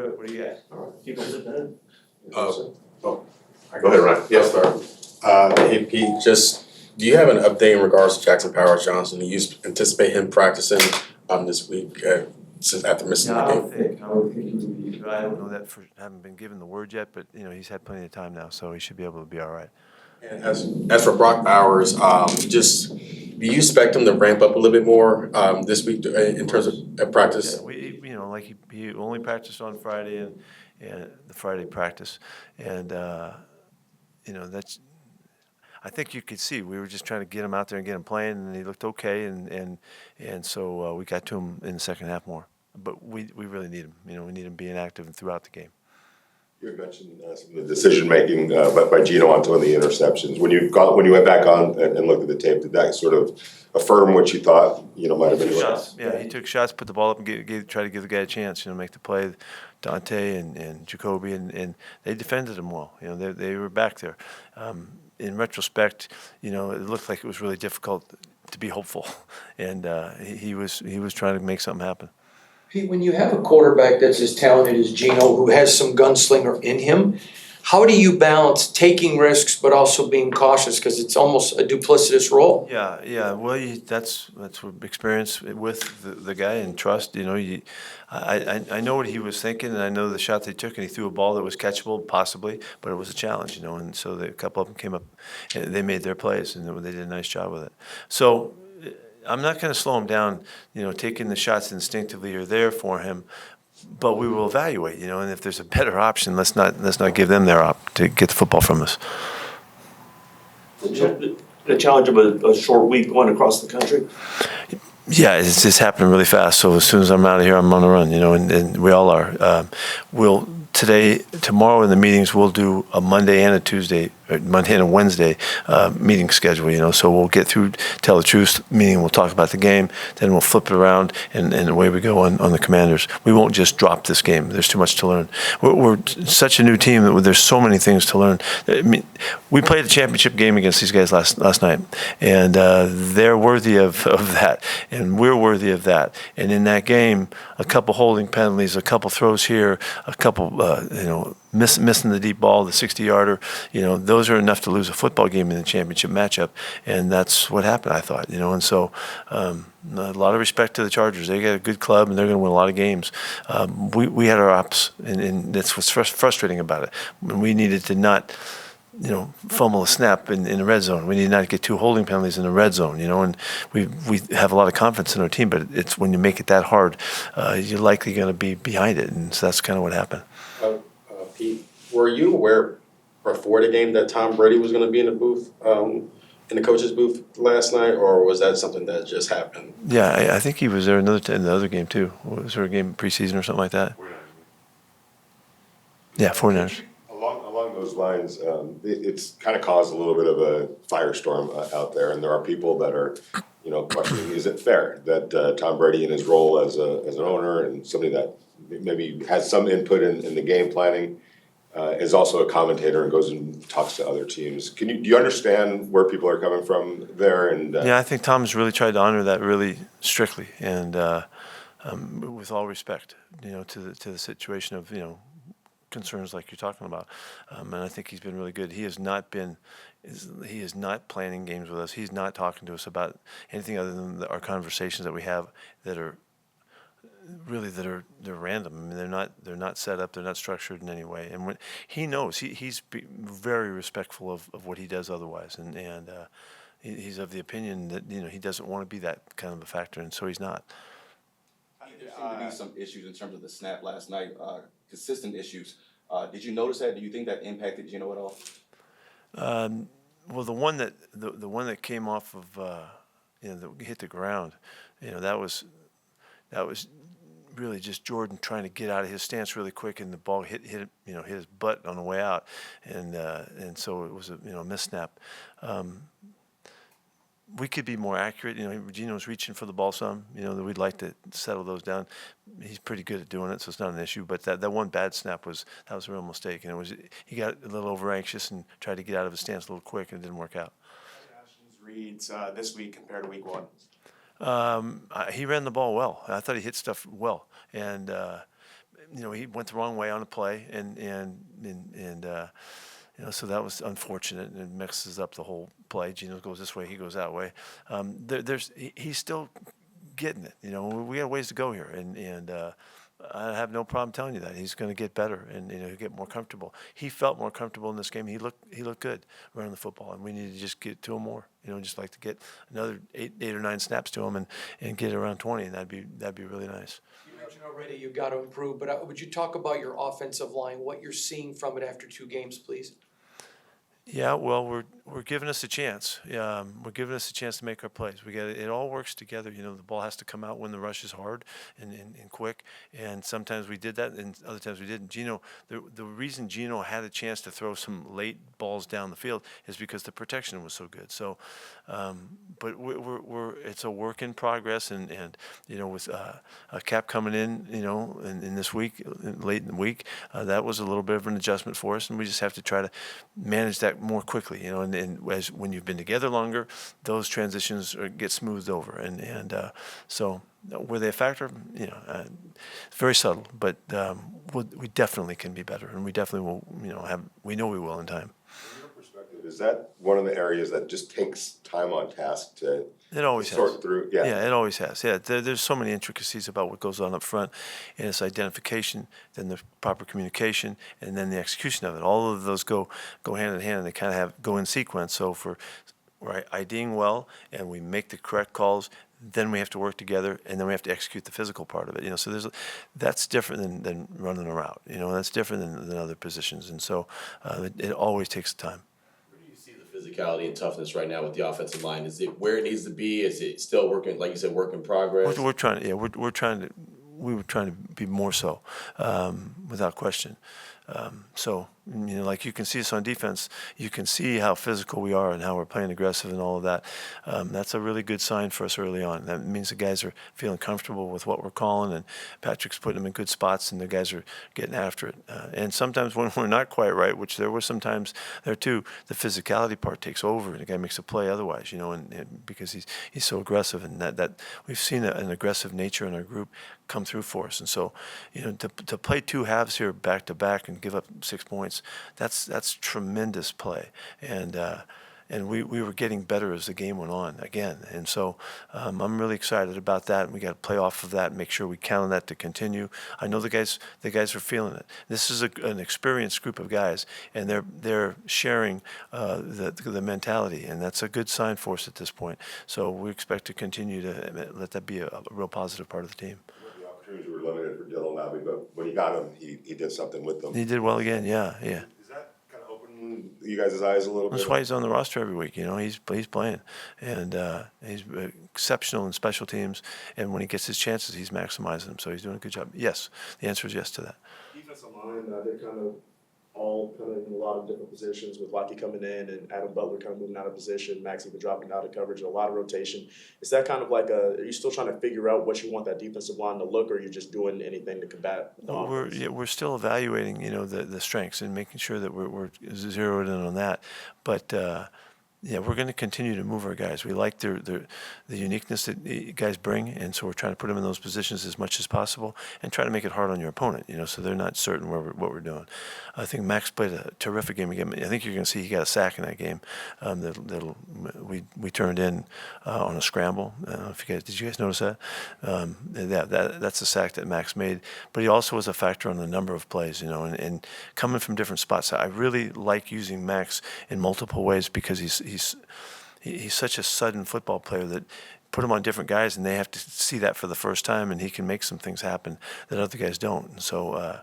rip. What do you got? All right, keep us at that. Oh, Go ahead, Ryan. yes, sir. Hey Pete, do you have an update in regards to Jackson Powers Johnson? Do you anticipate him practicing this week since after missing Yeah, the I game? would think he would be. I don't know that haven't been given the word yet, but he's had plenty of time now, so he should be able to be all right. And as for Brock Bowers, do you expect him to ramp up a little bit more this week in terms of practice? Yeah, like he only practiced on Friday and the Friday practice, and that's. I think you could see we were just trying to get him out there and get him playing, and he looked okay, and so we got to him in the second half more. But we really need him. We need him being active and throughout the game. You had mentioned some of the decision making by Gino on some of the interceptions. When you went back on and looked at the tape, did that sort of affirm what you thought might have been? Shots. Yeah, he took shots, put the ball up, and try to give the guy a chance. Make the play. Dante and Jacoby and they defended him well. They were back there. In retrospect, it looked like it was really difficult to be hopeful, and he was trying to make something happen. Pete, when you have a quarterback that's as talented as Gino, who has some gunslinger in him, how do you balance taking risks but also being cautious? Because it's almost a duplicitous role. Yeah. Well, that's what experience with the guy and trust. I know what he was thinking, and I know the shot they took, and he threw a ball that was catchable, possibly, but it was a challenge. And so a couple of them came up, and they made their plays, and they did a nice job with it. So I'm not going to slow him down. Taking the shots instinctively are there for him. But we will evaluate, and if there's a better option, let's not give them their op to get the football from us. The challenge of a short week going across the country. Yeah, it's just happening really fast. So as soon as I'm out of here, I'm on the run, and we all are. Tomorrow in the meetings, we'll do a Monday and a Tuesday, Monday and a Wednesday meeting schedule, so we'll get through Tell the Truth meeting, we'll talk about the game, then we'll flip it around, and away we go on the Commanders. We won't just drop this game. There's too much to learn. We're such a new team that there's so many things to learn. I mean, we played a championship game against these guys last night, and they're worthy of that, and we're worthy of that. And in that game, a couple holding penalties, a couple throws here, a couple, missing the deep ball, the 60-yarder, those are enough to lose a football game in the championship matchup, and that's what happened, I thought, and so a lot of respect to the Chargers. They got a good club, and they're going to win a lot of games. We had our ops, and that's what's frustrating about it. When we needed to not fumble a snap in the red zone. We need not to get two holding penalties in the red zone, and we have a lot of confidence in our team, but it's when you make it that hard, you're likely going to be behind it, and so that's kind of what happened. Pete, were you aware before the game that Tom Brady was going to be in the booth, in the coach's booth last night, or was that something that just happened? Yeah, I think he was there in the other game too. Was there a game preseason or something like that? Yeah, 49ers. Along those lines, it's kind of caused a little bit of a firestorm out there, and there are people that are, questioning: is it fair that Tom Brady, in his role as an owner and somebody that maybe has some input in the game planning, is also a commentator and goes and talks to other teams? Do you understand where people are coming from there? And yeah, I think Tom's really tried to honor that really strictly, and with all respect, to the situation of concerns like you're talking about, and I think he's been really good. He is not planning games with us. He's not talking to us about anything other than our conversations that we have that are they're random. I mean, they're not set up. They're not structured in any way. And when he knows, he's very respectful of what he does otherwise, and he's of the opinion that he doesn't want to be that kind of a factor, and so he's not. There seemed to be some issues in terms of the snap last night, consistent issues. Did you notice that? Do you think that impacted Gino at all? Well, the one that came off of that hit the ground, that was really just Jordan trying to get out of his stance really quick, and the ball hit his butt on the way out, and so it was a missnap. We could be more accurate. Gino's reaching for the ball some. That we'd like to settle those down. He's pretty good at doing it, so it's not an issue. But that one bad snap was a real mistake, and he got a little over anxious and tried to get out of his stance a little quick, and it didn't work out. Reads this week compared to week one? He ran the ball well. I thought he hit stuff well, and he went the wrong way on a play, so that was unfortunate, and it mixes up the whole play. Gino goes this way, he goes that way. He's still getting it. We got ways to go here, and I have no problem telling you that he's going to get better and get more comfortable. He felt more comfortable in this game. He looked good running the football, and we need to just get to him more. Just like to get another eight or nine snaps to him and get around 20, and that'd be really nice. You mentioned already you got to improve, but would you talk about your offensive line, what you're seeing from it after 2 games, please? Yeah, well, we're giving us a chance. We're giving us a chance to make our plays. It all works together. The ball has to come out when the rush is hard and quick. And sometimes we did that, and other times we didn't. The reason Gino had a chance to throw some late balls down the field is because the protection was so good. So, but it's a work in progress, and with a Cap coming in this week, late in the week, that was a little bit of an adjustment for us, and we just have to try to manage that more quickly, and as when you've been together longer, those transitions get smoothed over, and so were they a factor? Very subtle, but we definitely can be better, and we definitely will. We know we will in time. From your perspective, is that one of the areas that just takes time on task to It always sort has. through? Yeah, it always has. Yeah, there's so many intricacies about what goes on up front, and it's identification, then the proper communication, and then the execution of it. All of those go hand in hand, and they kind of go in sequence. So we're IDing well, and we make the correct calls. Then we have to work together, and then we have to execute the physical part of it. So that's different than running a route. That's different than other positions, and so it always takes time. Physicality and toughness right now with the offensive line? Is it where it needs to be? Is it still working, like you said, work in progress? We're trying. Yeah, we were trying to be more so, without question. So like you can see us on defense, you can see how physical we are and how we're playing aggressive and all of that. That's a really good sign for us early on. That means the guys are feeling comfortable with what we're calling, and Patrick's putting them in good spots, and the guys are getting after it. And sometimes when we're not quite right, which there were some times there too, the physicality part takes over, and the guy makes a play otherwise, and because he's so aggressive, and that we've seen an aggressive nature in our group come through for us. And so, to play 2 halves here back to back and give up 6 points, that's tremendous play, and we were getting better as the game went on again, and so I'm really excited about that, and we got to play off of that and make sure we count on that to continue. I know the guys are feeling it. This is an experienced group of guys, and they're sharing the mentality, and that's a good sign for us at this point. So we expect to continue to let that be a real positive part of the team. The opportunities were limited for Dylan Lowry, but when he got him, he did something with them. He did well again, yeah. Does that kind of open you guys' eyes a little bit? That's why he's on the roster every week. He's playing, and he's exceptional in special teams. And when he gets his chances, he's maximizing them. So he's doing a good job. Yes, the answer is yes to that. Defensive line, they're kind of all kind of in a lot of different positions, with Lucky coming in and Adam Butler kind of moving out of position, Max even dropping out of coverage, a lot of rotation. Is that kind of like are you still trying to figure out what you want that defensive line to look, or are you just doing anything to combat the offense? We're still evaluating, the strengths and making sure that we're zeroed in on that. But we're going to continue to move our guys. We like the uniqueness that the guys bring, and so we're trying to put them in those positions as much as possible and try to make it hard on your opponent, so they're not certain what we're doing. I think Max played a terrific game again. I think you're going to see he got a sack in that game. We turned in on a scramble. I don't know if did you guys notice that? That's a sack that Max made. But he also was a factor on the number of plays, and coming from different spots. I really like using Max in multiple ways because he's such a sudden football player that put him on different guys, and they have to see that for the first time, and he can make some things happen that other guys don't. And so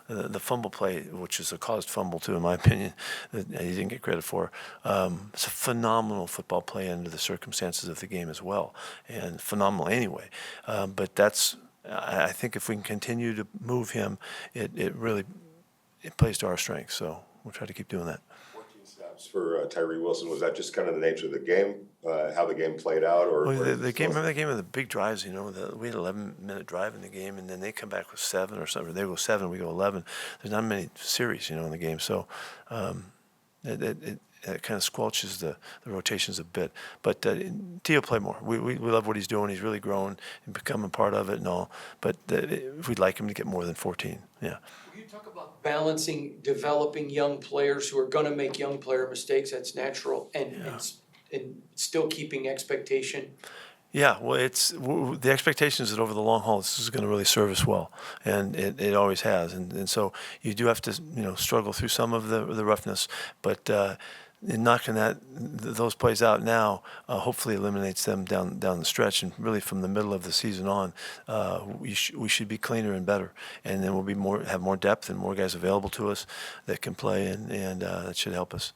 the fumble play, which is a caused fumble too, in my opinion, that he didn't get credit for, it's a phenomenal football play under the circumstances of the game as well, and phenomenal anyway. But I think if we can continue to move him, it really plays to our strengths. So we'll try to keep doing that. 14 snaps for Tyree Wilson. Was that just kind of the nature of the game, how the game played out, or? Well, the game. Remember that game of the big drives? We had an 11-minute drive in the game, and then they come back with 7 or something. Or they go 7, we go 11. There's not many series, in the game. So kind of squelches the rotations a bit. But T will play more. We love what he's doing. He's really grown and becoming part of it and all. But we'd like him to get more than 14. Yeah. You talk about balancing, developing young players who are gonna make young player mistakes, that's natural, and still keeping expectation. Yeah, well, the expectation is that over the long haul, this is going to really serve us well, and it always has. And so you do have to struggle through some of the roughness, but in knocking those plays out now, hopefully eliminates them down the stretch, and really from the middle of the season on, we should be cleaner and better, and then we'll have more depth and more guys available to us that can play, and that should help us.